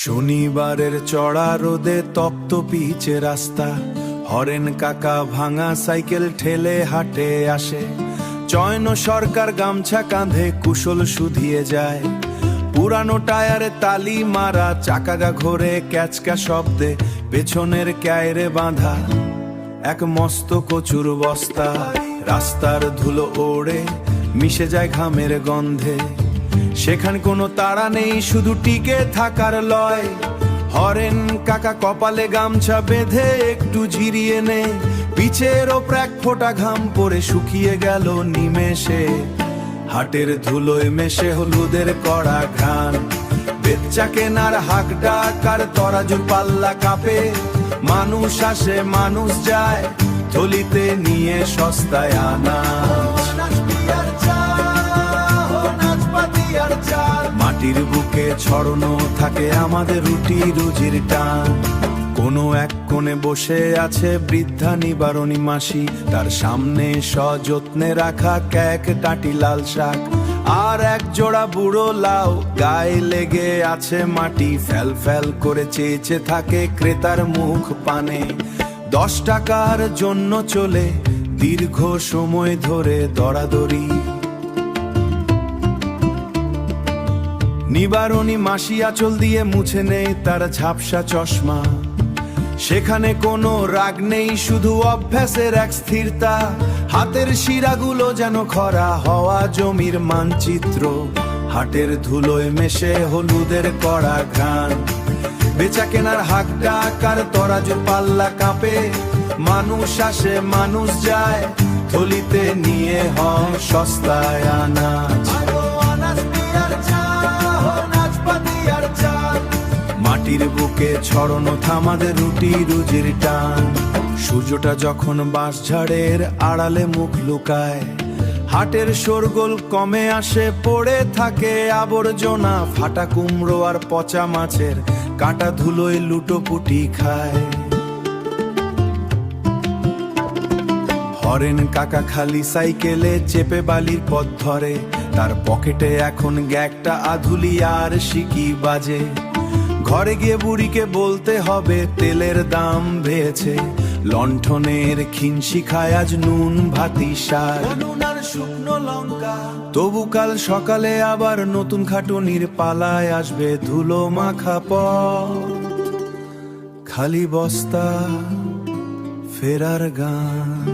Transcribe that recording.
শনিবারের চড়া রোদে তপ্ত পিচে রাস্তা, হরেন কাকা ভাঙা সাইকেল ঠেলে হাটে আসে। চয়ন সরকার গামছা কাঁধে কুশল শুধিয়ে যায়, পুরানো টায়ারে তালি মারা চাকাগা ঘোরে ক্যাচকা শব্দে, পেছনের ক্যায়রে বাঁধা এক মস্ত কচুর বস্তা। রাস্তার ধুলো ওড়ে মিশে যায় ঘামের গন্ধে, সেখানে কোনো তাড়া নেই, শুধু টিকে থাকার লয়। হরেন কাকা কপালে গামছা বেঁধে একটু ঝিরিয়ে নে, পিচের ওপর এক ফোঁটা ঘাম পড়ে শুকিয়ে গেল নিমেষে। হাটের ধুলোয় মেশে হলুদের কড়া ঘ্রাণ, বেচ্চা কেনার হাক ডাকার তরাজুর পাল্লা কাঁপে। মানুষ আসে মানুষ যায়, থলিতে নিয়ে সস্তায় আনা। মাটির বুকে ছড়ানো থাকে আমাদের রুটি রুজির টান। কোনো এক কোণে বসে আছে বৃদ্ধা নিবারণী মাসি, তার সামনে সযত্নে রাখা ক্যাক টাটি লাল শাক আর এক জোড়া বুড়ো লাউ। গায়ে লেগে আছে মাটি, ফ্যাল ফ্যাল করে চেয়েছে থাকে ক্রেতার মুখ পানে। 10 টাকার জন্য চলে দীর্ঘ সময় ধরে দরাদরি। নিবারণী মাসি আঁচল দিয়ে মুছে নেই তার ঝাপসা চশমা, সেখানে কোনো রাগ নেই, শুধু অভ্যাসের এক স্থিরতা। হাতের শিরাগুলো যেন খরা হওয়া জমির মানচিত্র, হাটের ধুলোয় মেশে হলুদের কড়া ঘ্রাণ। বেচা কেনার হাক ডাকার তরাজুর পাল্লা কাঁপে। মানুষ আসে মানুষ যায়, থলিতে নিয়ে হয় সস্তায় আনাজ। মাটির বুকে ছড়ানো থামাদের রুটি রুজির টান। সূর্যটা যখন বাঁশঝাড়ের আড়ালে মুখ লুকায়, হাটের শোরগোল কমে আসে, পড়ে থাকে আবর্জনা। ফাটা কুমড়ো আর পচা মাছের কাঁটা ধুলোয় লুটোপুটি খায়। হরেন কাকা খালি সাইকেলে চেপে বালির পথ ধরে, তার পকেটে এখন গ্যাগটা আধুলি আর সিকি বাজে। ঘরে গিয়ে বুড়িকে বলতে হবে তেলের দাম বেড়েছে, লণ্ঠনের খিনসি খায় আজ নুন ভাতি সার শুকনো লঙ্কা। তবু কাল সকালে আবার নতুন খাটুনির পালায় আসবে ধুলো মাখা পথ, খালি বস্তা, ফেরার গান।